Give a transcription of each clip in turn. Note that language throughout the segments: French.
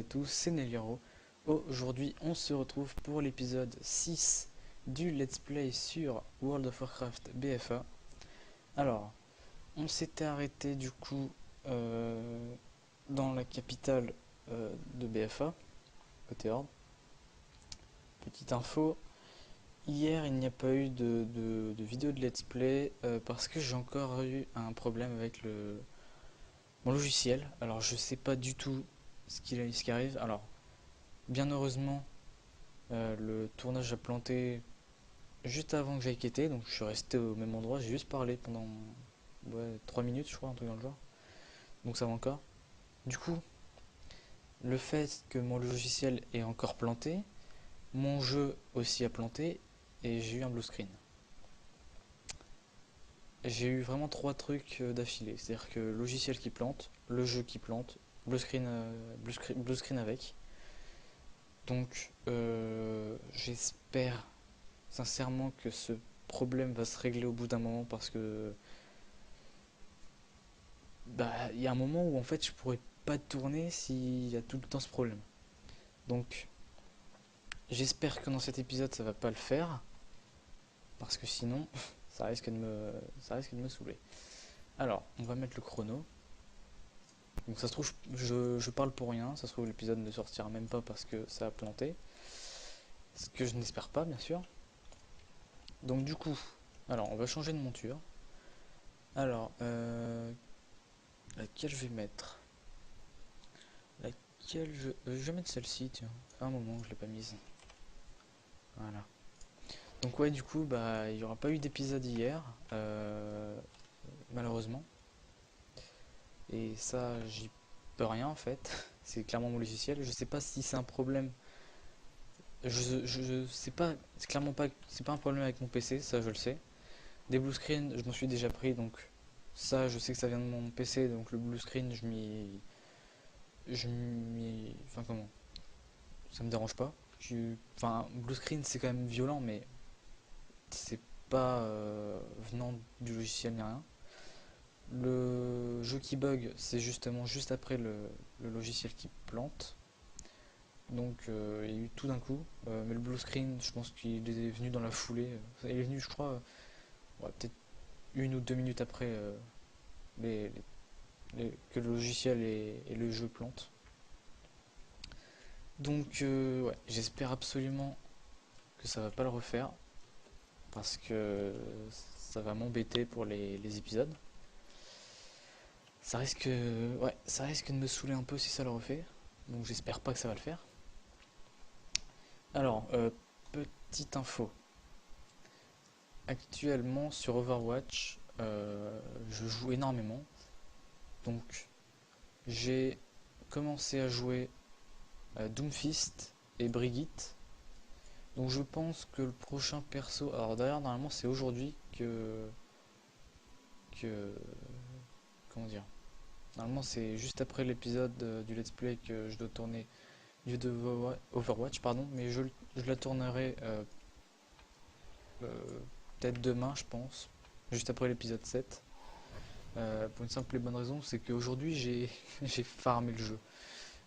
tous, c'est Neliero. Aujourd'hui, on se retrouve pour l'épisode 6 du Let's Play sur World of Warcraft BFA. Alors, on s'était arrêté du coup dans la capitale de BFA, côté Horde. Petite info, hier il n'y a pas eu de vidéo de Let's Play parce que j'ai encore eu un problème avec mon logiciel. Alors, je sais pas du tout ce qui arrive. Alors, bien heureusement, le tournage a planté juste avant que j'aille quitter, donc je suis resté au même endroit, j'ai juste parlé pendant 3 minutes, je crois, un truc dans le genre. Donc ça va encore. Du coup, le fait que mon logiciel est encore planté, mon jeu aussi a planté, et j'ai eu un blue screen. J'ai eu vraiment trois trucs d'affilée, c'est-à-dire que le logiciel qui plante, le jeu qui plante, blue screen avec. Donc j'espère sincèrement que ce problème va se régler au bout d'un moment parce que il y a un moment où en fait je pourrais pas tourner s'il y a tout le temps ce problème. Donc j'espère que dans cet épisode ça va pas le faire parce que sinon ça risque de me saouler. Alors on va mettre le chrono. Donc ça se trouve je parle pour rien, ça se trouve l'épisode ne sortira même pas parce que ça a planté. Ce que je n'espère pas bien sûr. Donc du coup, alors on va changer de monture. Alors laquelle je vais mettre? Je vais mettre celle-ci, tiens. Ça fait un moment que je l'ai pas mise. Voilà. Donc ouais, du coup, il n'y aura pas eu d'épisode hier, malheureusement. Et ça, j'y peux rien en fait. C'est clairement mon logiciel. Je sais pas si c'est un problème. Je sais pas. C'est clairement pas. C'est pas un problème avec mon PC, ça je le sais. Des blue screen, je m'en suis déjà pris, donc ça, je sais que ça vient de mon PC. Donc le blue screen, enfin comment? Ça me dérange pas. Enfin, blue screen, c'est quand même violent, mais c'est pas venant du logiciel ni rien. Le jeu qui bug, c'est justement juste après le logiciel qui plante. Donc il y a eu tout d'un coup. Mais le blue screen, je pense qu'il est venu dans la foulée. Il est venu, je crois, peut-être 1 ou 2 minutes après que le logiciel et le jeu plantent. Donc ouais, j'espère absolument que ça va pas le refaire. Parce que ça va m'embêter pour les épisodes. Ça risque de me saouler un peu si ça le refait. Donc j'espère pas que ça va le faire. Alors, petite info. Actuellement sur Overwatch, je joue énormément. Donc j'ai commencé à jouer Doomfist et Brigitte. Donc je pense que le prochain perso... Alors d'ailleurs normalement c'est aujourd'hui que... Comment dire? Normalement c'est juste après l'épisode du let's play que je dois tourner du de Overwatch, pardon, mais je la tournerai peut-être demain, je pense, juste après l'épisode 7. Pour une simple et bonne raison, c'est qu'aujourd'hui j'ai farmé le jeu,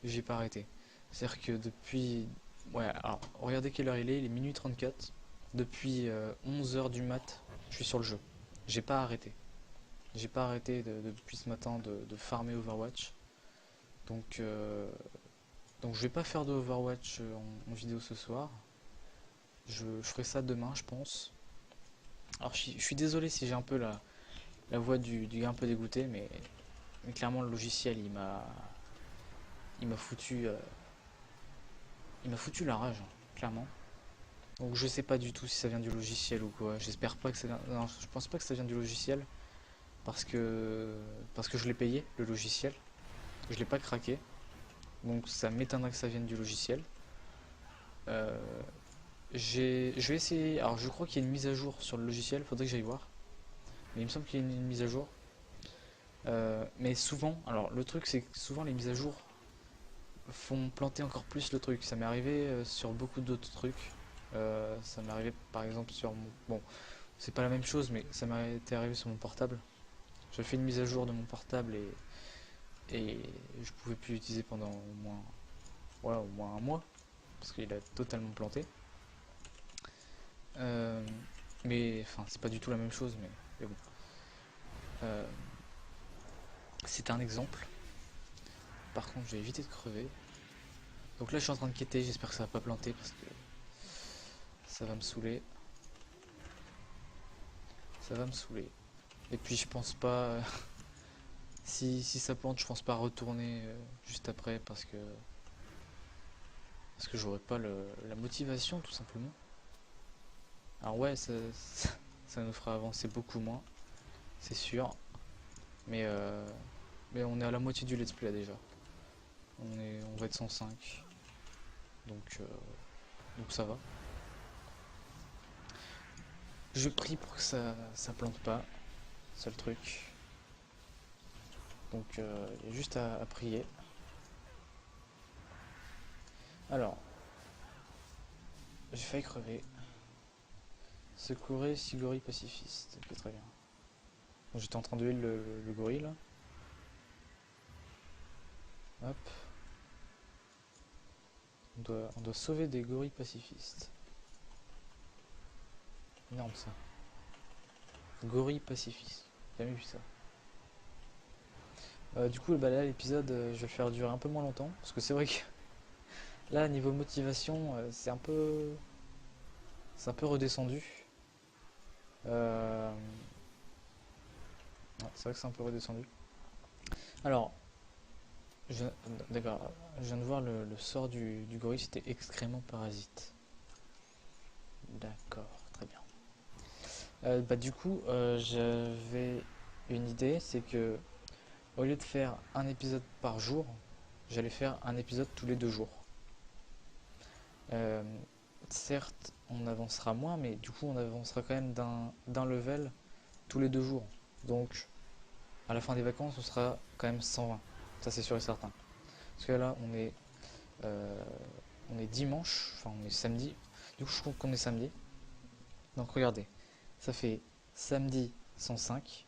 j'ai pas arrêté. C'est-à-dire que depuis... Ouais, alors regardez quelle heure il est minuit 34. Depuis 11 h du mat, je suis sur le jeu. J'ai pas arrêté. J'ai pas arrêté depuis ce matin de farmer Overwatch. Donc, euh, donc je vais pas faire de Overwatch en vidéo ce soir. Je ferai ça demain, je pense. Alors je suis désolé si j'ai un peu la voix du gars un peu dégoûté, mais clairement le logiciel il m'a foutu la rage, hein, clairement. Donc je sais pas du tout si ça vient du logiciel ou quoi. J'espère pas que ça vient. Non, je pense pas que ça vient du logiciel parce que je l'ai payé le logiciel. Je l'ai pas craqué. Donc ça m'étonnerait que ça vienne du logiciel. Euh, je vais essayer. Alors je crois qu'il y a une mise à jour sur le logiciel, faudrait que j'aille voir. Mais il me semble qu'il y a une mise à jour. Mais souvent, alors le truc c'est que souvent les mises à jour font planter encore plus le truc. Ça m'est arrivé sur beaucoup d'autres trucs. Ça m'est arrivé par exemple sur mon... Bon, c'est pas la même chose, mais ça m'est été arrivé sur mon portable. J'ai fait une mise à jour de mon portable et je pouvais plus l'utiliser pendant au moins ouais, au moins un mois, parce qu'il a totalement planté. Euh, mais enfin, c'est pas du tout la même chose, mais bon. Euh, c'est un exemple. Par contre, je vais éviter de crever. Donc là, je suis en train de quêter, j'espère que ça va pas planter parce que ça va me saouler. Ça va me saouler. Et puis, je pense pas. Si ça plante, je pense pas retourner juste après parce que j'aurais pas la motivation tout simplement. Alors ouais, ça nous fera avancer beaucoup moins, c'est sûr. Mais, euh, mais on est à la moitié du let's play déjà. On va être 105. Donc, euh, donc ça va. Je prie pour que ça plante pas. Seul truc. Donc il y a juste à prier. Alors, j'ai failli crever. Secourez 6 gorilles pacifistes. Ok, très bien. Donc, j'étais en train de huiler le gorille là. Hop. On doit sauver des gorilles pacifistes. Énorme ça. Gorille pacifiste. J'ai jamais vu ça. Du coup, bah là, l'épisode, je vais le faire durer un peu moins longtemps. Parce que c'est vrai que là, niveau motivation, c'est un peu redescendu. Euh, ouais, c'est vrai que c'est un peu redescendu. Alors, je, d'accord, je viens de voir le sort du gorille, c'était excrément parasite. D'accord, très bien. Bah du coup, j'avais une idée, c'est que au lieu de faire un épisode par jour, j'allais faire un épisode tous les 2 jours. Euh, certes, on avancera moins, mais du coup, on avancera quand même d'un level tous les 2 jours. Donc, à la fin des vacances, on sera quand même 120. Ça, c'est sûr et certain. Parce que là, euh, on est dimanche, enfin, on est samedi. Du coup, je trouve qu'on est samedi. Donc, regardez, ça fait samedi 105,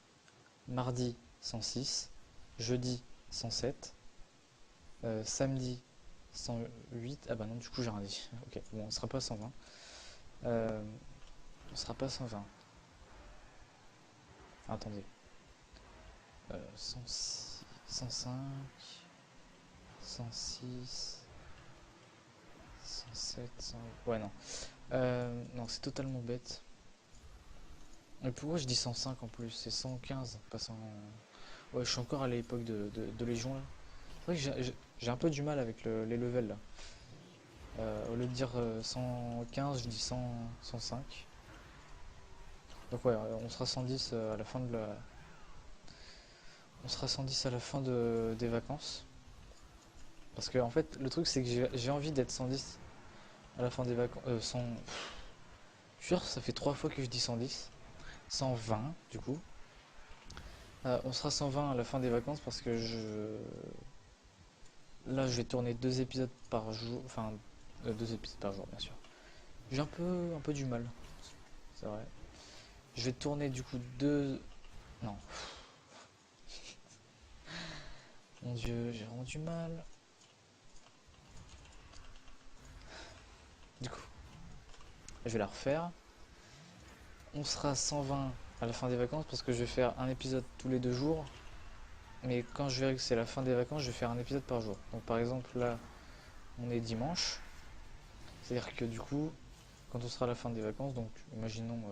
mardi 106, jeudi 107, samedi 108. Ah bah non, du coup, j'ai rien dit. Ok, bon, on sera pas 120. Euh, on sera pas 120. Attendez. 106, 105, 106, 107, 108. Ouais, non. Non, c'est totalement bête. Mais pourquoi je dis 105 en plus? C'est 115, pas 100. Ouais, je suis encore à l'époque de Légion là. C'est vrai que j'ai un peu du mal avec les levels là. Au lieu de dire 115, je dis 100, 105. Donc ouais, on sera 110 à la fin de la. On sera 110 à la fin des vacances. Parce que en fait, le truc c'est que j'ai envie d'être 110 à la fin des vacances. 100. Je suis sûr, ça fait 3 fois que je dis 110. 120 du coup. On sera 120 à la fin des vacances parce que là je vais tourner 2 épisodes par jour. Enfin, 2 épisodes par jour bien sûr. J'ai un peu du mal. C'est vrai. Je vais tourner du coup deux. Non. Mon dieu, j'ai vraiment du mal. Du coup, je vais la refaire. On sera 120 à la fin des vacances parce que je vais faire un épisode tous les 2 jours. Mais quand je verrai que c'est la fin des vacances, je vais faire un épisode par jour. Donc par exemple là, on est dimanche. C'est-à-dire que du coup, quand on sera à la fin des vacances, donc imaginons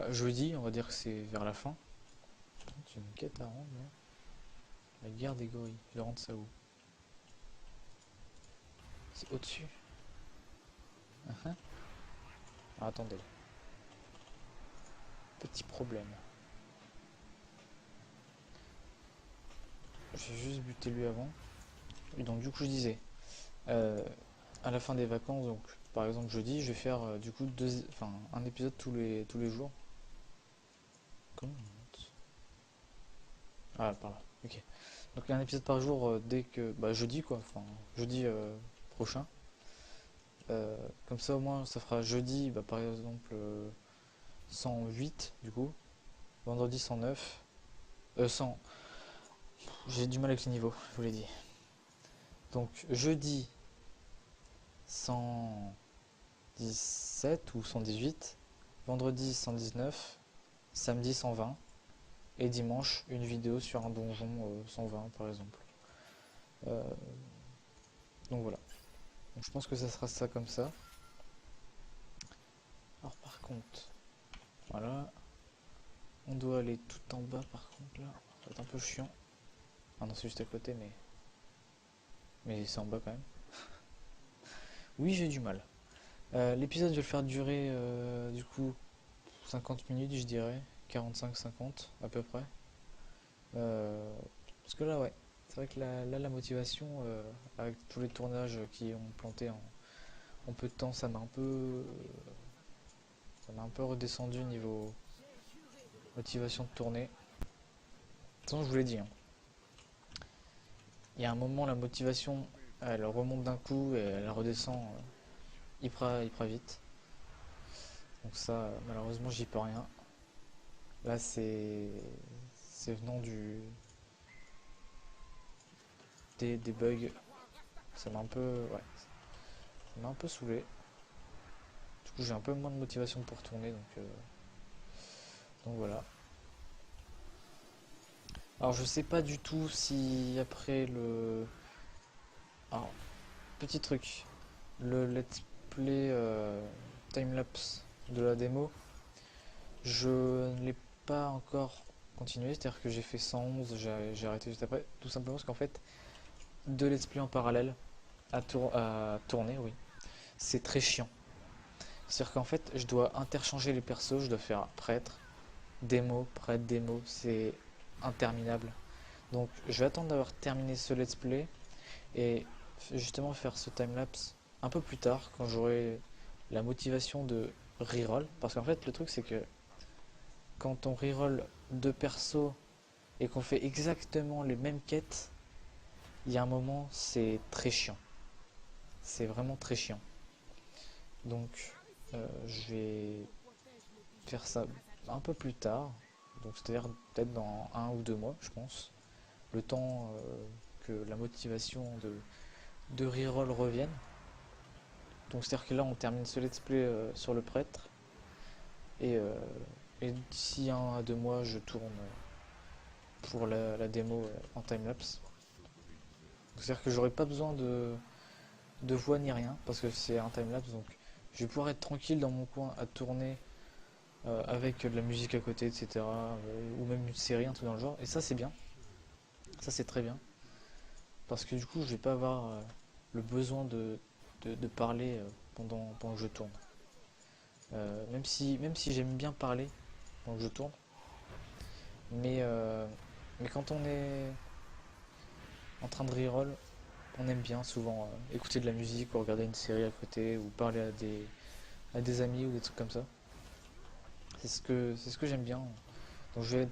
jeudi, on va dire que c'est vers la fin. J'ai une quête à rendre là. La guerre des gorilles. Je vais rendre ça où? C'est au-dessus. Uh-huh. Ah, attendez. Petit problème. J'ai juste buté lui avant. Et donc du coup je disais, euh, à la fin des vacances, donc par exemple jeudi, je vais faire du coup un épisode tous les jours. Comment on monte? Ah, par là. Ok. Donc un épisode par jour dès que jeudi quoi, enfin jeudi prochain. Comme ça au moins ça fera jeudi par exemple 108 du coup, vendredi 109, 100. J'ai du mal avec les niveaux, je vous l'ai dit. Donc jeudi 117 ou 118, vendredi 119, samedi 120 et dimanche une vidéo sur un donjon 120 par exemple. Euh, donc voilà. Donc, je pense que ça sera ça comme ça. Alors par contre, voilà. On doit aller tout en bas par contre là. Ça va être un peu chiant. Ah non, c'est juste à côté, mais c'est en bas quand même. Oui, j'ai du mal. L'épisode, je vais le faire durer du coup 50 minutes, je dirais. 45-50 à peu près. Parce que là, ouais. C'est vrai que là, la motivation, avec tous les tournages qui ont planté en peu de temps, ça m'a un peu redescendu niveau motivation de tourner. De toute façon, je vous l'ai dit, hein. Il y a un moment, la motivation, elle remonte d'un coup et elle redescend hyper vite. Donc ça, malheureusement, j'y peux rien. Là, c'est venant des bugs. Ça m'a un peu, ouais, ça m'a un peu saoulé. Du coup, j'ai un peu moins de motivation pour tourner, donc voilà. Alors, je sais pas du tout si après le, alors, petit truc, le let's play timelapse de la démo, je ne l'ai pas encore continué, c'est-à-dire que j'ai fait 111, j'ai arrêté juste après, tout simplement parce qu'en fait, deux let's play en parallèle à tourner, oui, c'est très chiant. C'est-à-dire qu'en fait, je dois interchanger les persos, je dois faire prêtre, prêtre, démo, c'est interminable. Donc je vais attendre d'avoir terminé ce let's play et justement faire ce timelapse un peu plus tard quand j'aurai la motivation de reroll. Parce qu'en fait, le truc c'est que quand on reroll deux persos et qu'on fait exactement les mêmes quêtes, il y a un moment, c'est très chiant. C'est vraiment très chiant. Donc je vais faire ça un peu plus tard. Donc c'est-à-dire peut-être dans 1 ou 2 mois, je pense. Le temps que la motivation de reroll revienne. Donc c'est-à-dire que là on termine ce let's play sur le prêtre. Et, euh, et d'ici 1 à 2 mois je tourne pour la démo en timelapse. C'est-à-dire que j'aurai pas besoin de voix ni rien parce que c'est un timelapse. Donc je vais pouvoir être tranquille dans mon coin à tourner avec de la musique à côté, etc. Ou même une série, un truc dans le genre. Et ça c'est bien. Ça c'est très bien. Parce que du coup je vais pas avoir le besoin de parler pendant que je tourne. Même si j'aime bien parler pendant que je tourne, mais quand on est en train de reroll, on aime bien souvent écouter de la musique ou regarder une série à côté ou parler à des amis ou des trucs comme ça. C'est ce que j'aime bien. Donc je vais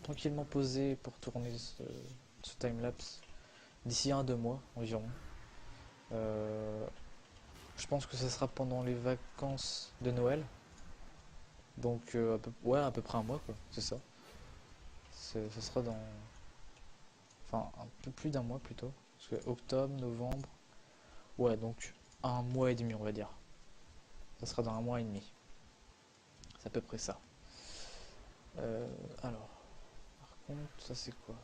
tranquillement poser pour tourner ce timelapse d'ici 1 à 2 mois environ. Euh, je pense que ce sera pendant les vacances de Noël. Donc ouais, à peu près 1 mois quoi, c'est ça. Ce sera dans, enfin un peu plus d'1 mois plutôt. Parce que octobre, novembre, ouais donc 1 mois et demi on va dire. Ça sera dans 1 mois et demi. C'est à peu près ça. Euh, alors, par contre, ça c'est quoi?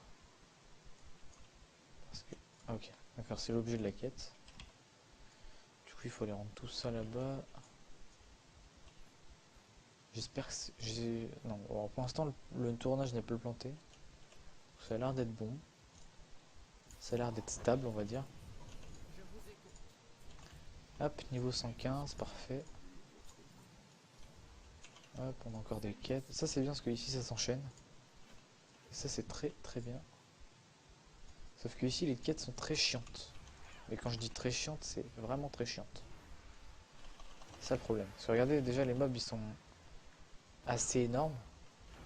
Parce que, ah, ok, d'accord, c'est l'objet de la quête. Du coup il faut aller rendre tout ça là-bas. J'espère que j'ai... Non, alors, pour l'instant le tournage n'est pas planté. Ça a l'air d'être bon. Ça a l'air d'être stable on va dire. Hop, niveau 115, parfait. Hop, on a encore des quêtes. Ça c'est bien parce que ici ça s'enchaîne. Et ça c'est très très bien. Sauf que ici les quêtes sont très chiantes. Mais quand je dis très chiantes, c'est vraiment très chiante. C'est ça le problème. Parce que regardez, déjà les mobs ils sont assez énormes.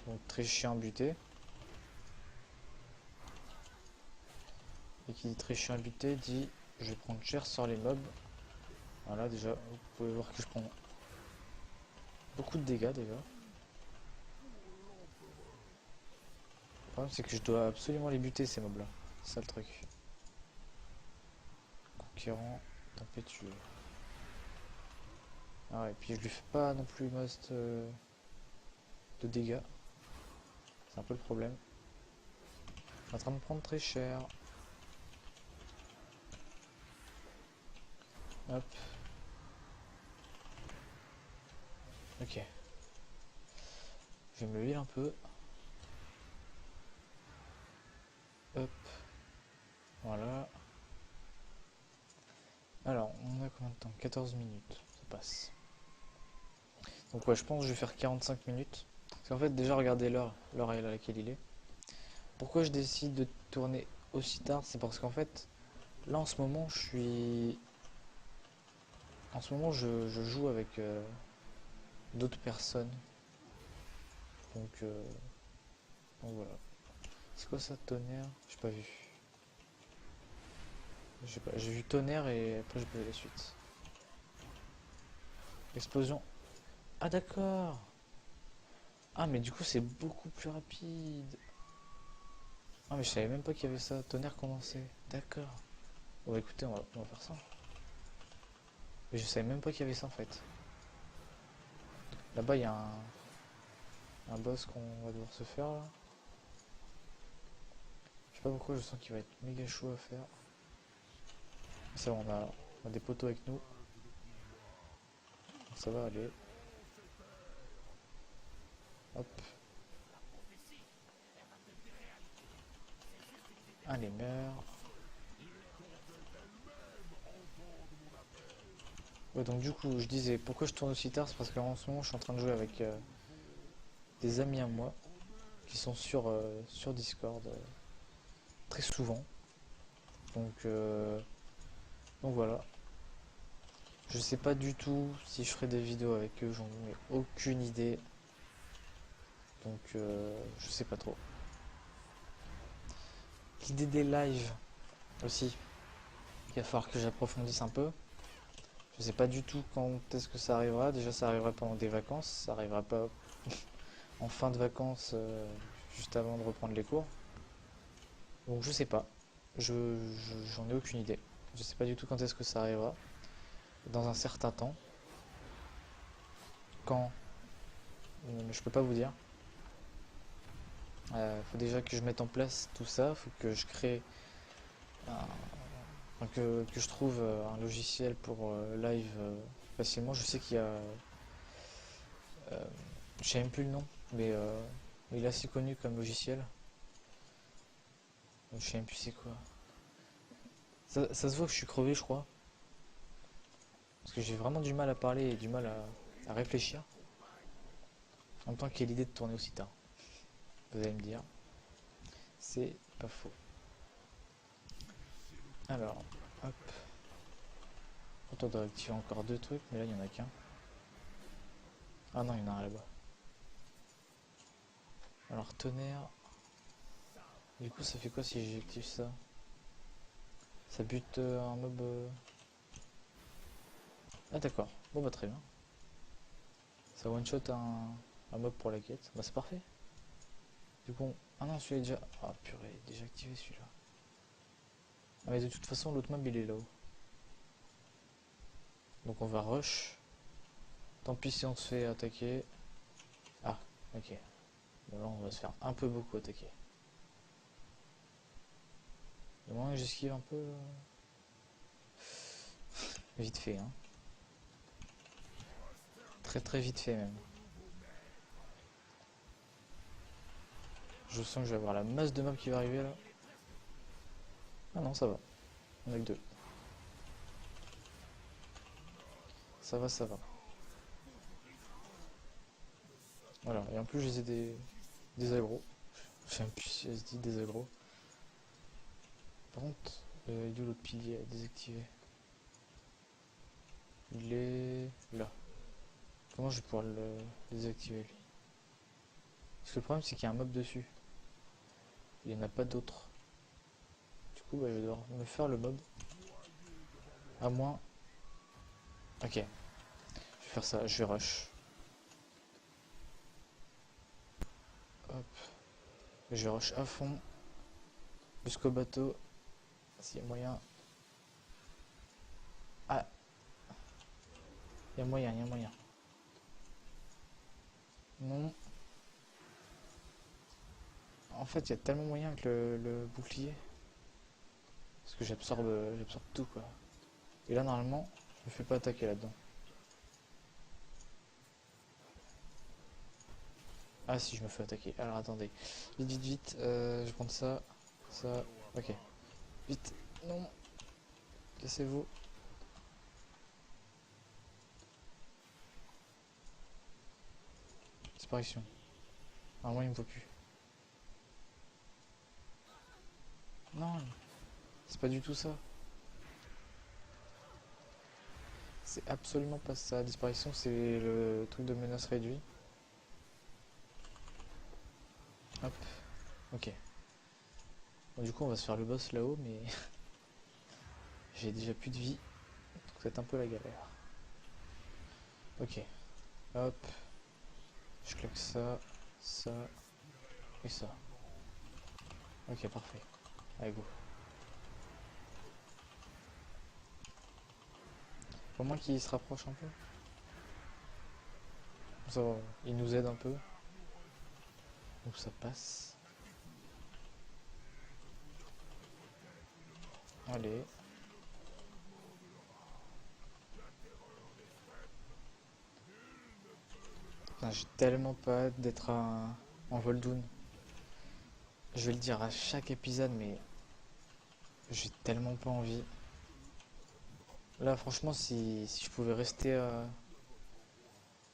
Donc très chiant à buter. Et qui dit très chiant à buter dit je vais prendre cher sur les mobs. Voilà déjà, vous pouvez voir que je prends beaucoup de dégâts déjà. Le problème c'est que je dois absolument les buter ces mobs là. C'est ça le truc. conquérant, tempétueux. Ah ouais, puis je lui fais pas non plus most de dégâts. C'est un peu le problème. Je suis en train de prendre très cher. Hop. Ok. Je vais me heal un peu. Hop. Voilà. Alors, on a combien de temps? 14 minutes. Ça passe. Donc ouais, je pense que je vais faire 45 minutes. Parce qu'en fait, déjà, regardez l'heure. L'heure à laquelle il est. Pourquoi je décide de tourner aussi tard? C'est parce qu'en fait, là, en ce moment, je suis... En ce moment, je joue avec d'autres personnes. Donc, euh, donc voilà. C'est quoi ça, tonnerre? J'ai pas vu. J'ai vu tonnerre et après j'ai pas vu la suite. Explosion. Ah d'accord. Ah mais du coup c'est beaucoup plus rapide. Ah mais je savais même pas qu'il y avait ça. Tonnerre condensé. D'accord. Bon bah écoutez, on va faire ça. Mais je savais même pas qu'il y avait ça en fait. Là-bas il y a un boss qu'on va devoir se faire là. Je sais pas pourquoi je sens qu'il va être méga chaud à faire. Ça on a des poteaux avec nous. Donc ça va aller. Hop. Allez meurs. Ouais, donc du coup je disais pourquoi je tourne aussi tard, c'est parce qu'en ce moment je suis en train de jouer avec des amis à moi qui sont sur Discord très souvent. Donc, euh, donc voilà. Je sais pas du tout si je ferai des vidéos avec eux, j'en ai aucune idée. Je sais pas trop. L'idée des lives aussi, il va falloir que j'approfondisse un peu. Je sais pas du tout quand est-ce que ça arrivera. Déjà, ça arrivera pendant des vacances, ça arrivera pas en fin de vacances, juste avant de reprendre les cours. Donc je sais pas. J'en ai aucune idée. Je sais pas du tout quand est-ce que ça arrivera. Dans un certain temps. Quand je peux pas vous dire. Faut déjà que je mette en place tout ça. Faut que je crée enfin, que je trouve un logiciel pour live facilement. Je sais qu'il y a, je sais même plus le nom, mais il est assez connu comme logiciel. Je sais même plus c'est quoi. Ça se voit que je suis crevé, je crois, parce que j'ai vraiment du mal à parler et du mal à réfléchir. En même temps, quelle idée de tourner aussi tard. Vous allez me dire, c'est pas faux. Alors, hop. On doit activer encore deux trucs, mais là il y en a qu'un. Ah non, il y en a un là-bas. Alors tonnerre. Du coup, ça fait quoi si j'active ça? Ça bute un mob. Ah d'accord. Bon bah très bien. Ça one shot un mob pour la quête. Bah c'est parfait. Du coup, ah non, celui-là est déjà. Ah purée, déjà activé celui-là. Ah mais de toute façon, l'autre mob il est là-haut. Donc on va rush. Tant pis si on se fait attaquer. Ah, ok. Bon là on va se faire un peu beaucoup attaquer. Le moins que j'esquive un peu. Vite fait, hein. Très très vite fait même. Je sens que je vais avoir la masse de mobs qui va arriver là. Ah non, ça va. On a que deux. Ça va, ça va. Voilà, et en plus j'ai des agros. Je sais même plus si elle se dit des agros. Par contre, il est où l'autre pilier à désactiver? Il est là. Comment je vais pouvoir le désactiver lui? Parce que le problème c'est qu'il y a un mob dessus. Il n'y en a pas d'autres. Du coup, bah, je vais devoir me faire le mob. À moins. Ok, je vais faire ça, je vais rush. Hop. Je vais rush à fond. Jusqu'au bateau. S'il y a moyen. Ah, y a moyen, y a moyen. Non. En fait, il y a tellement moyen avec le bouclier. Parce que j'absorbe tout, quoi. Et là, normalement, je me fais pas attaquer là-dedans. Ah si, je me fais attaquer. Alors attendez. Vite, vite, vite. Je vais prendre ça. Ça. Ok. Vite. Non. Cassez-vous. Disparition. Normalement, il me voit plus. Non. C'est pas du tout ça. C'est absolument pas ça. Disparition, c'est le truc de menace réduit. Hop. Ok. Bon, du coup, on va se faire le boss là-haut, mais j'ai déjà plus de vie. Donc c'est un peu la galère. Ok. Hop. Je claque ça, ça et ça. Ok, parfait. Allez, go. Au moins qu'il se rapproche un peu. Ça va, il nous aide un peu. Donc ça passe. Allez. Putain, j'ai tellement pas hâte d'être en Voldoon. Je vais le dire à chaque épisode, mais j'ai tellement pas envie. Là, franchement, si je pouvais rester à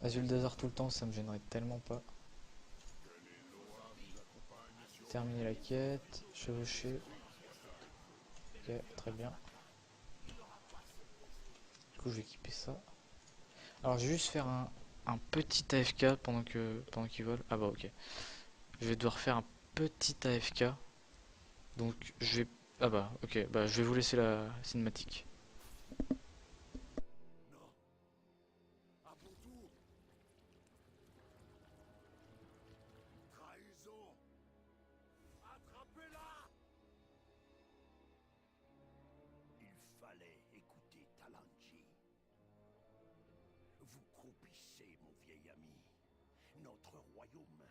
Zuldazar tout le temps, ça me gênerait tellement pas. Terminer la quête, chevaucher. Ok, très bien. Du coup, je vais équiper ça. Alors, je vais juste faire un petit AFK pendant qu'il vole. Ah bah ok. Je vais devoir faire un petit AFK. Donc, je vais... Ah bah ok, bah je vais vous laisser la cinématique. Il fallait écouter Talanji. Vous croupissez, mon vieil ami. Notre royaume,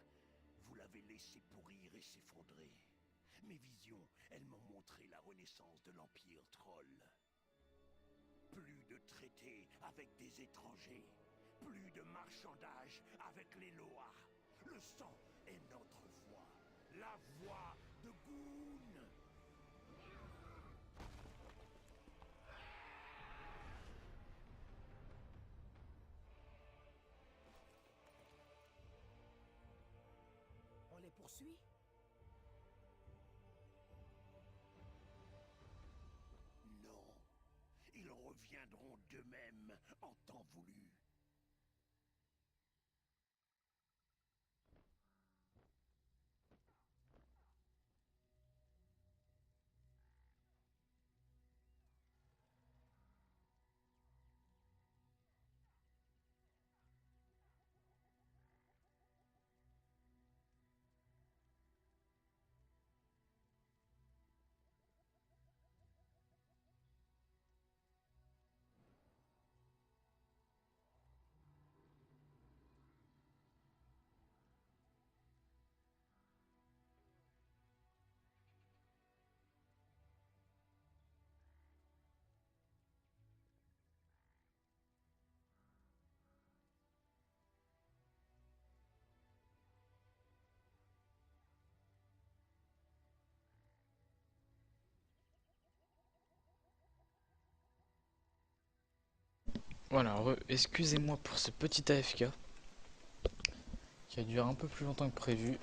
vous l'avez laissé pourrir et s'effondrer. Mes visions, elles m'ont montré la renaissance de l'Empire Troll. Plus de traités avec des étrangers. Plus de marchandage avec les Loa. Le sang est notre voix. La voix de Goon. On les poursuit? Non. Ils reviendront d'eux-mêmes en temps voulu. Voilà, excusez-moi pour ce petit AFK qui a duré un peu plus longtemps que prévu.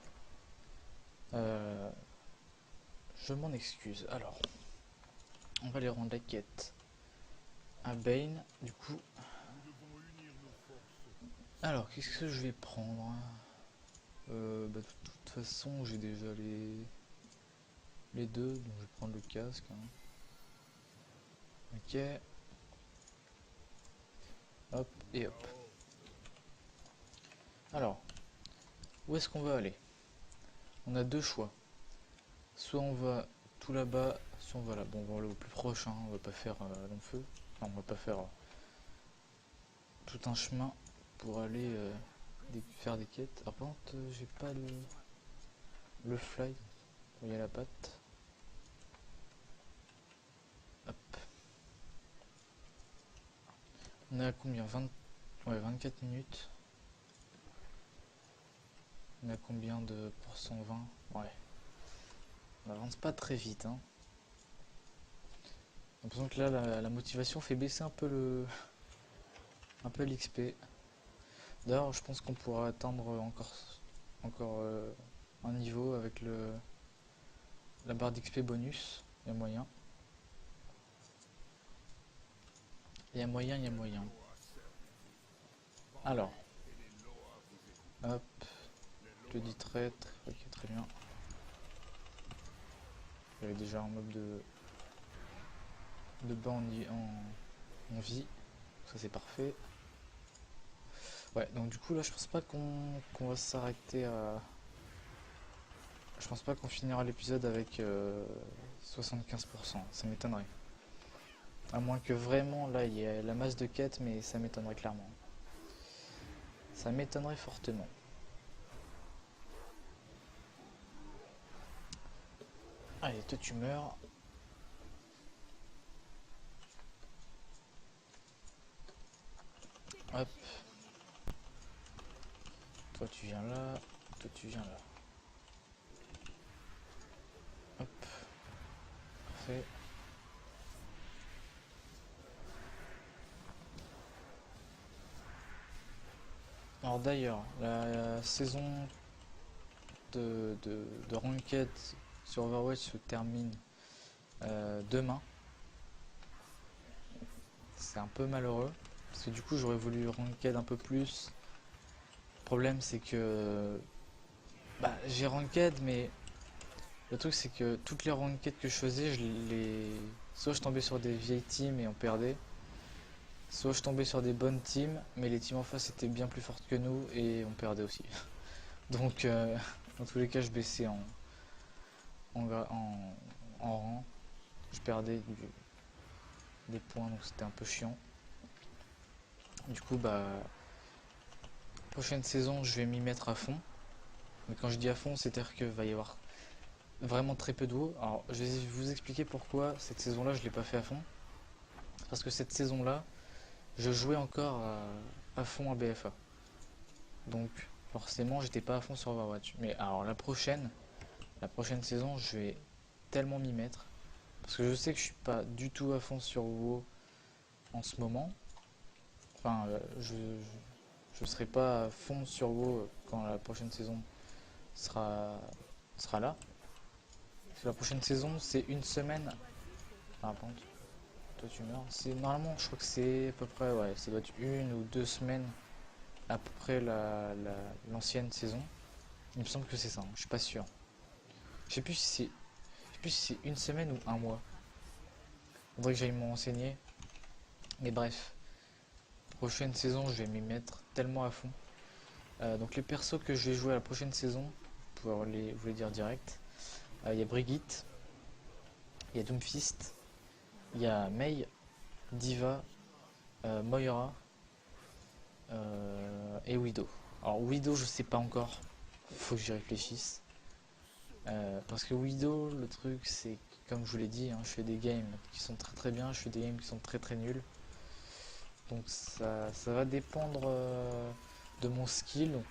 Euh, je m'en excuse. Alors, on va aller rendre la quête à Bane. Du coup, alors qu'est-ce que je vais prendre? Bah, de toute façon, j'ai déjà les deux, donc je vais prendre le casque, hein. Ok, hop et hop. Alors, où est-ce qu'on va aller? On a deux choix. Soit on va tout là-bas, soit on va là. Bon, on va aller au plus proche, hein, on va pas faire long feu. Enfin, on va pas faire tout un chemin pour aller faire des quêtes. Alors par contre, j'ai pas le fly. Il y a la patte. Hop. On est à combien? 20... Ouais, 24 minutes. On est à combien de pour 120? Ouais. On avance pas très vite, hein. J'ai l'impression que là, la motivation fait baisser un peu l'XP. D'ailleurs, je pense qu'on pourra atteindre encore un niveau avec la barre d'XP bonus. Il y a moyen. Il y a moyen, il y a moyen. Alors. Hop. Je dis traître. Ok, très bien. J'avais déjà un mob de bas en vie. Ça c'est parfait. Ouais, donc du coup là je pense pas qu'on va s'arrêter à... Je pense pas qu'on finira l'épisode avec 75%, ça m'étonnerait. À moins que vraiment là il y ait la masse de quêtes, mais ça m'étonnerait clairement. Ça m'étonnerait fortement. Allez, toi tu meurs. Hop. Toi tu viens là. Toi tu viens là. Hop. Parfait. Alors d'ailleurs, la saison de Ranked sur Overwatch se termine demain. C'est un peu malheureux, parce que du coup j'aurais voulu Ranked un peu plus. Le problème c'est que j'ai Ranked, mais le truc c'est que toutes les Ranked que je faisais, soit je tombais sur des vieilles teams et on perdait, soit je tombais sur des bonnes teams, mais les teams en face étaient bien plus fortes que nous et on perdait aussi. Donc dans tous les cas je baissais en rang, je perdais des points, donc c'était un peu chiant. Du coup prochaine saison je vais m'y mettre à fond. Mais quand je dis à fond, c'est-à-dire qu'il va y avoir vraiment très peu de WoW. Alors je vais vous expliquer pourquoi cette saison-là je l'ai pas fait à fond. Parce que cette saison-là, je jouais encore à fond à BFA. Donc forcément j'étais pas à fond sur Overwatch. Mais alors la prochaine saison, je vais tellement m'y mettre. Parce que je sais que je suis pas du tout à fond sur WoW en ce moment. Enfin, je serai pas à fond sur WoW quand la prochaine saison sera là. Parce que la prochaine saison, c'est une semaine. Ah, par contre, toi tu meurs. C'est normalement, je crois que c'est à peu près, ouais, ça doit être 1 ou 2 semaines à peu près l'ancienne saison. Il me semble que c'est ça, hein, je suis pas sûr. Je sais plus si c'est, je sais plus si c'est une semaine ou un mois. Faudrait que j'aille me renseigner. Mais bref, prochaine saison, je vais m'y mettre tellement à fond. Donc les persos que je vais jouer à la prochaine saison, pour vous les dire direct, il y a Brigitte, il y a Doomfist, il y a Mei, Diva, Moira et Widow. Alors Widow, je sais pas encore, faut que j'y réfléchisse. Parce que Widow, le truc, c'est comme je vous l'ai dit, hein, je fais des games qui sont très très bien, je fais des games qui sont très très nuls. Donc ça va dépendre de mon skill. Donc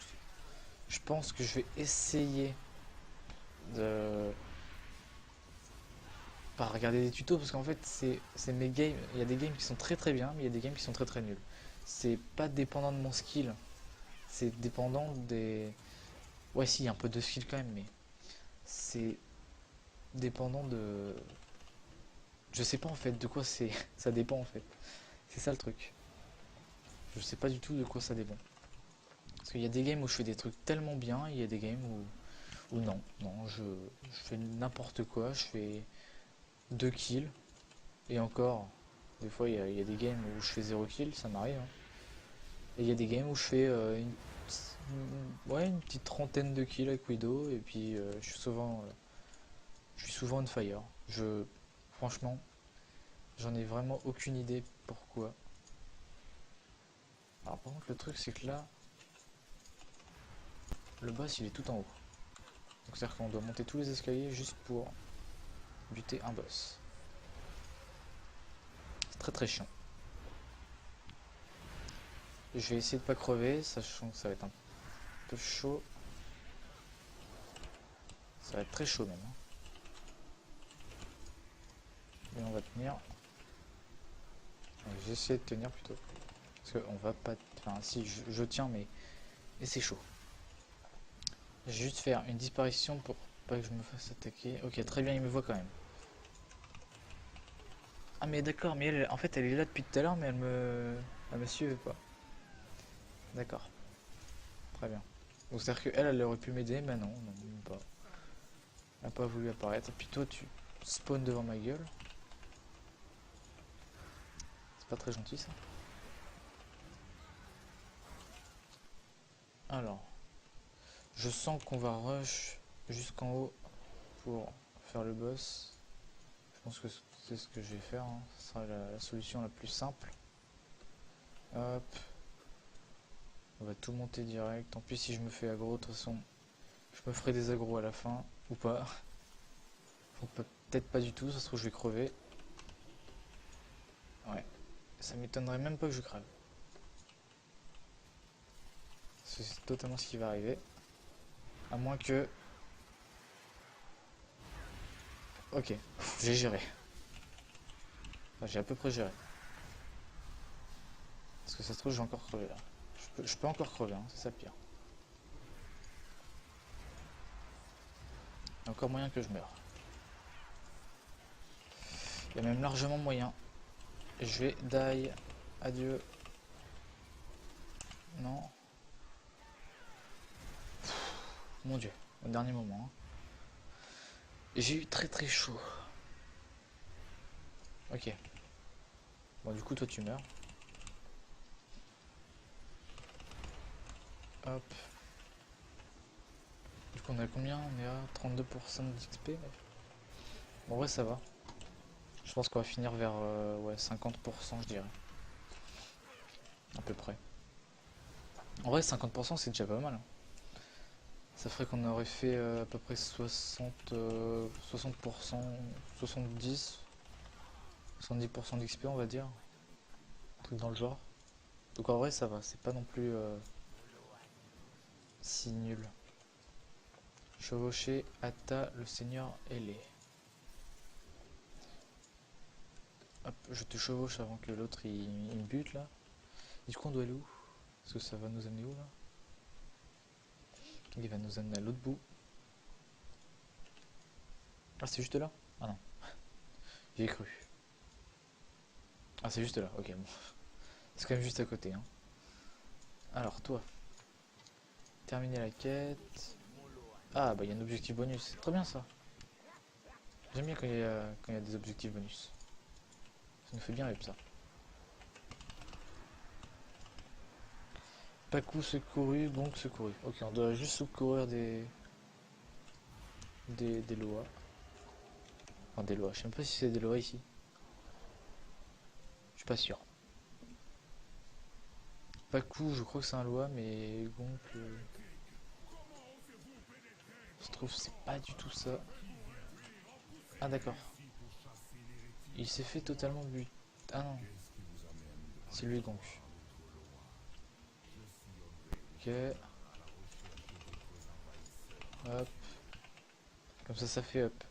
je pense que je vais essayer de pas regarder des tutos parce qu'en fait c'est mes games. Il y a des games qui sont très très bien, mais il y a des games qui sont très très nuls. C'est pas dépendant de mon skill, c'est dépendant des. Ouais, si, un peu de skill quand même, mais c'est dépendant de. Je sais pas en fait de quoi c'est. Ça dépend en fait. C'est ça le truc. Je sais pas du tout de quoi ça dépend. Parce qu'il y a des games où je fais des trucs tellement bien, et il y a des games où non. Non, je fais n'importe quoi, je fais 2 kills. Et encore, des fois il y a des games où je fais 0 kills, ça m'arrive, hein. Et il y a des games où je fais ouais, une petite trentaine de kills avec Widow, et puis je suis souvent on fire. Franchement, J'en ai vraiment aucune idée pourquoi. Alors par contre le truc c'est que là, le boss il est tout en haut. Donc c'est à dire qu'on doit monter tous les escaliers juste pour buter un boss. C'est très très chiant. Je vais essayer de pas crever, sachant que ça va être un peu chaud. Ça va être très chaud même. Hein. Mais on va tenir. J'ai essayé de tenir plutôt. Parce qu'on va pas... Enfin si, je tiens mais... Et c'est chaud. Je vais juste faire une disparition pour pas que je me fasse attaquer. Ok, très bien, il me voit quand même. Ah mais d'accord, mais elle, en fait elle est là depuis tout à l'heure mais elle me suivait pas. D'accord, très bien. Donc c'est-à-dire qu'elle, elle aurait pu m'aider, mais non, non, même pas. Elle n'a pas voulu apparaître. Et puis toi tu spawns devant ma gueule. C'est pas très gentil ça. Alors, je sens qu'on va rush jusqu'en haut pour faire le boss. Je pense que c'est ce que je vais faire, hein. Ce sera la solution la plus simple. Hop. On va tout monter direct. Tant pis si je me fais aggro, de toute façon, je me ferai des aggros à la fin, ou pas. Ou peut-être pas du tout, ça se trouve je vais crever. Ouais. Ça m'étonnerait même pas que je crève. C'est totalement ce qui va arriver. À moins que... Ok, j'ai géré. Enfin, j'ai à peu près géré. Parce que ça se trouve, j'ai encore crevé là. Je peux encore crever, hein, c'est ça le pire. Il y a encore moyen que je meure. Il y a même largement moyen. Je vais die. Adieu. Non. Mon dieu, au dernier moment. Hein. J'ai eu très très chaud. Ok. Bon, du coup, toi, tu meurs. Hop. Du coup, on est à combien? On est à 32% d'XP. Bon, en vrai, ça va. Je pense qu'on va finir vers ouais, 50%, je dirais. À peu près. En vrai, 50%, c'est déjà pas mal. Hein. Ça ferait qu'on aurait fait à peu près 60%, 70, 70% d'XP, on va dire. Un truc dans le genre. Donc en vrai, ça va. C'est pas non plus si nul. Chevaucher, Atta, le seigneur ailé. Hop, je te chevauche avant que l'autre il me bute là. Du coup, on doit aller où? Parce que ça va nous amener où là? Il va nous amener à l'autre bout. Ah, c'est juste là? Ah non, j'y ai cru. Ah, c'est juste là, ok, bon. C'est quand même juste à côté, hein. Alors, toi, terminer la quête. Ah, bah il y a un objectif bonus, c'est très bien ça. J'aime bien quand il y a des objectifs bonus. Ça nous fait bien avec ça. Paku secouru, Gonk secouru. Ok, on doit juste secourir des lois. Enfin, des lois, je sais même pas si c'est des lois ici. Je suis pas sûr. Paku, je crois que c'est un loi, mais Gonk... je trouve que c'est pas du tout ça. Ah d'accord. Il s'est fait totalement but. Ah non. C'est lui Gonk. Ok. Hop. Comme ça fait hop.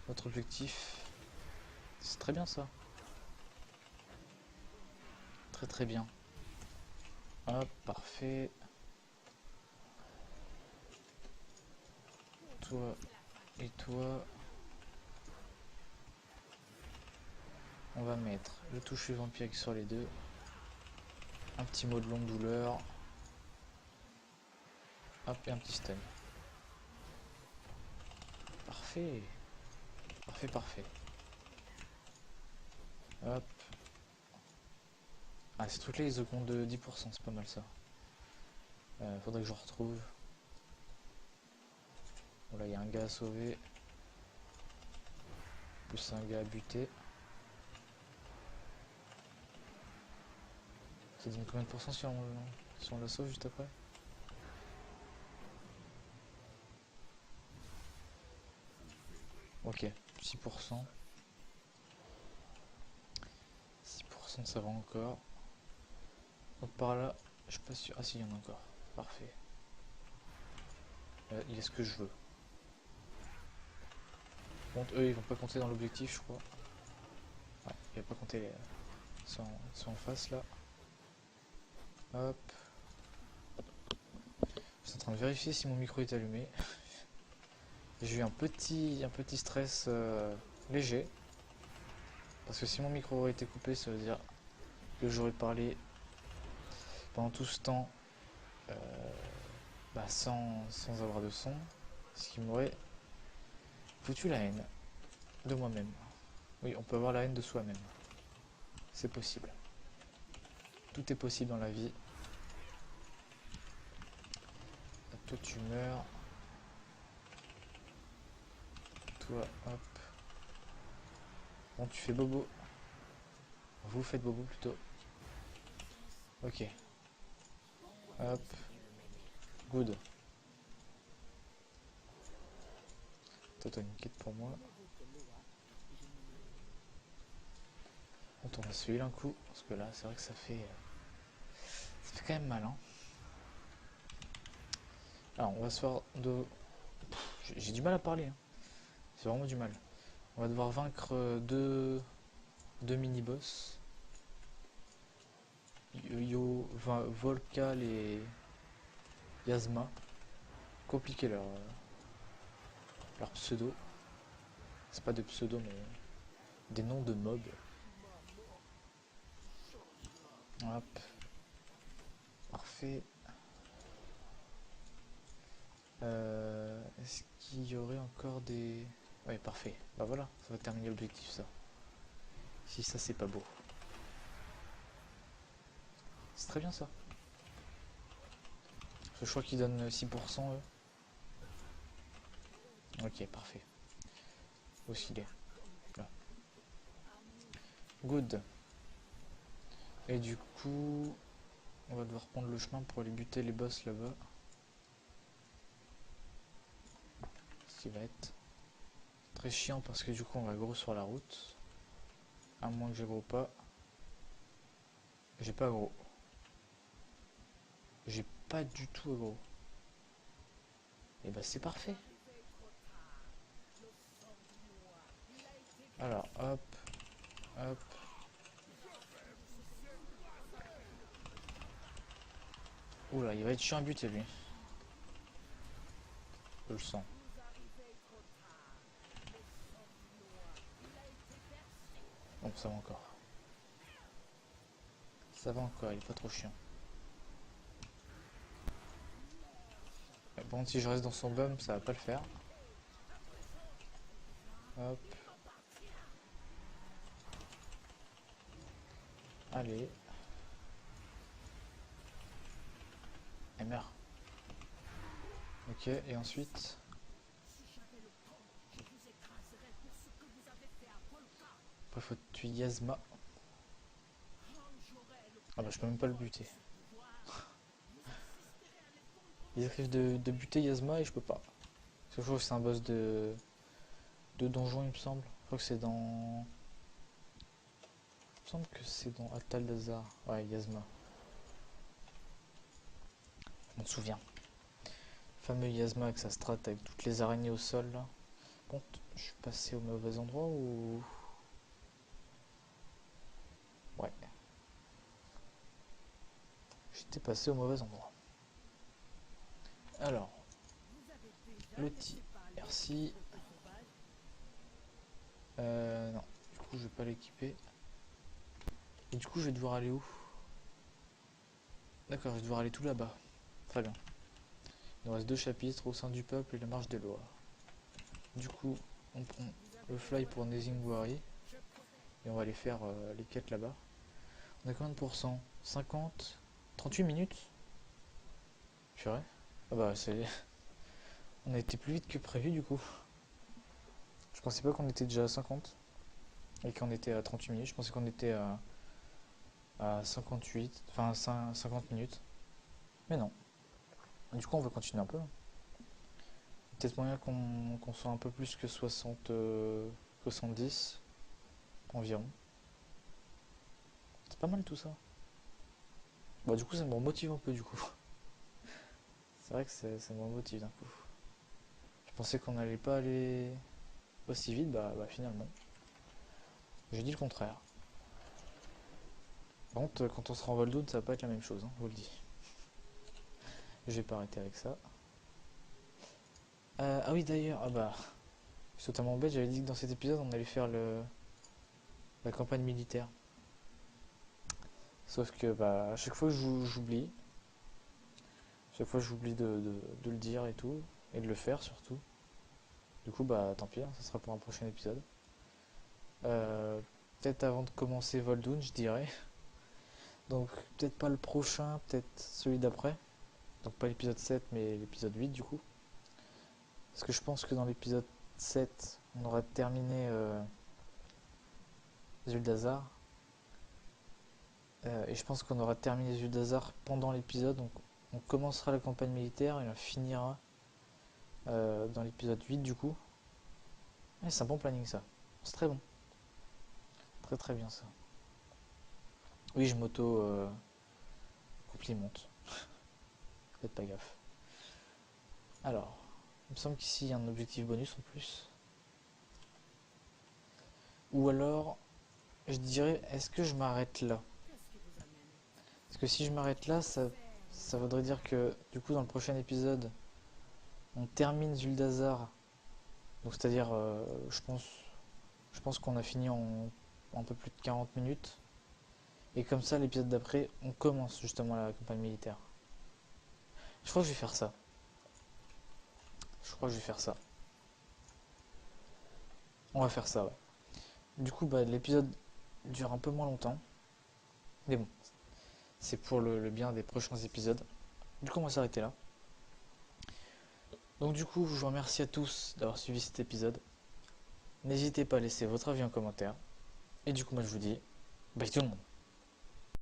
Notre objectif. C'est très bien ça. Très très bien. Hop, parfait. Toi et toi. On va mettre le toucher vampirique sur les deux. Un petit mot de longue douleur. Hop, et un petit stun. Parfait. Parfait, parfait. Hop. Ah, ces trucs-là, ils augmentent de 10%, c'est pas mal ça. Faudrait que je retrouve. Bon, là, il y a un gars à sauver. Plus un gars à buter. Ça dit combien de pourcents si on la sauve juste après? Ok, 6%. 6% ça va encore. Donc par là, je suis pas sûr. Ah si, il y en a encore. Parfait. Il y a ce que je veux. Bon, eux, ils vont pas compter dans l'objectif, je crois. Ouais, il va pas compter les... Ils sont en face là. Hop. Je suis en train de vérifier si mon micro est allumé. J'ai eu un petit stress léger. Parce que si mon micro aurait été coupé, ça veut dire que j'aurais parlé pendant tout ce temps sans avoir de son. Ce qui m'aurait foutu la haine de moi-même. Oui, on peut avoir la haine de soi-même. C'est possible. Tout est possible dans la vie. Toi tu meurs. Toi, hop. Bon, tu fais bobo. Vous faites bobo plutôt. Ok. Hop. Good. Toi, t'as une quête pour moi. On tourne à celui-là un coup. Parce que là, c'est vrai que ça fait quand même mal, hein. Alors, on va se faire de... J'ai du mal à parler, hein. J'ai vraiment du mal. On va devoir vaincre deux mini-boss. Volcal et Yasma. Compliqué leur pseudo. C'est pas de pseudo, mais des noms de mobs. Hop. Parfait. Est-ce qu'il y aurait encore des... Ouais, parfait. Bah voilà, ça va terminer l'objectif, ça. Si ça, c'est pas beau. C'est très bien, ça. Je crois qu'ils donnent 6%, eux. Ok, parfait. Où est-ce qu'il est? Là. Good. Et du coup, on va devoir prendre le chemin pour aller buter les boss là-bas. Ce qui va être très chiant parce que du coup, on va gros sur la route. À moins que j'ai gros pas. J'ai pas gros. J'ai pas du tout gros. Et bah c'est parfait. Alors, hop, hop. Oula, il va être chiant à buter lui. Je le sens. Bon, ça va encore. Ça va encore, il est pas trop chiant. Bon, si je reste dans son bum, ça va pas le faire. Hop. Allez. Elle meurt. Ok, et ensuite... Après, faut tuer Yasma. Ah bah, je peux même pas le buter. Ils arrivent de buter Yasma et je peux pas. Je crois que c'est un boss de donjon, il me semble. Je crois que c'est dans... Il me semble que c'est dans Atal d'Azar. Ouais, Yasma. Je m'en souviens. Le fameux Yasma avec sa strat avec toutes les araignées au sol là. Bon, je suis passé au mauvais endroit ou... Ouais. J'étais passé au mauvais endroit. Alors, l'outil. Merci. Non. Du coup, je vais pas l'équiper. Et du coup, je vais devoir aller où? D'accord, je vais devoir aller tout là-bas. Très bien. Il nous reste 2 chapitres au sein du peuple et la marche des lois. Du coup, on prend le fly pour Nezingwari. Et on va aller faire les quêtes là-bas. On a combien de pourcents? 50? 38 minutes? Purée. Ah bah, c'est... On a été plus vite que prévu du coup. Je pensais pas qu'on était déjà à 50. Et qu'on était à 38 minutes. Je pensais qu'on était à 58, enfin 50 minutes. Mais non. Du coup, on va continuer un peu. Peut-être moyen qu'on soit un peu plus que 60, 70 environ. C'est pas mal tout ça. Bah du coup, ça me remotive un peu du coup. C'est vrai que ça me remotive d'un coup. Je pensais qu'on n'allait pas aller aussi vite, bah finalement. J'ai dit le contraire. Par contre, quand on sera en Voldoon, ça va pas être la même chose, hein, je vous le dis. Je vais pas arrêter avec ça. Ah oui, d'ailleurs, ah bah, je suis totalement bête, j'avais dit que dans cet épisode, on allait faire la campagne militaire. Sauf que, bah, à chaque fois, j'oublie. Chaque fois, j'oublie de le dire et tout, et de le faire surtout. Du coup, bah, tant pis, hein, ça sera pour un prochain épisode. Euh, Peut-être avant de commencer Voldoon, je dirais. Donc, peut-être pas le prochain, peut-être celui d'après. Donc, pas l'épisode 7, mais l'épisode 8 du coup. Parce que je pense que dans l'épisode 7, on aura terminé Zuldazar. Et je pense qu'on aura terminé Zuldazar pendant l'épisode. Donc, on commencera la campagne militaire et on finira dans l'épisode 8 du coup. Ouais, c'est un bon planning ça. C'est très bon. Très très bien ça. Oui, je m'auto complimente. Faites pas gaffe. Alors, il me semble qu'ici il y a un objectif bonus en plus. Ou alors, je dirais, est-ce que je m'arrête là? Qu'est-ce qui vous amène? Parce que si je m'arrête là, ça voudrait dire que du coup dans le prochain épisode, on termine Zuldazar. Donc c'est-à-dire, je pense qu'on a fini en un peu plus de 40 minutes. Et comme ça, l'épisode d'après, on commence justement la campagne militaire. Je crois que je vais faire ça. Je crois que je vais faire ça. On va faire ça, ouais. Du coup, bah, l'épisode dure un peu moins longtemps. Mais bon, c'est pour le bien des prochains épisodes. Du coup, on va s'arrêter là. Donc du coup, je vous remercie à tous d'avoir suivi cet épisode. N'hésitez pas à laisser votre avis en commentaire. Et du coup, moi je vous dis, bye tout le monde.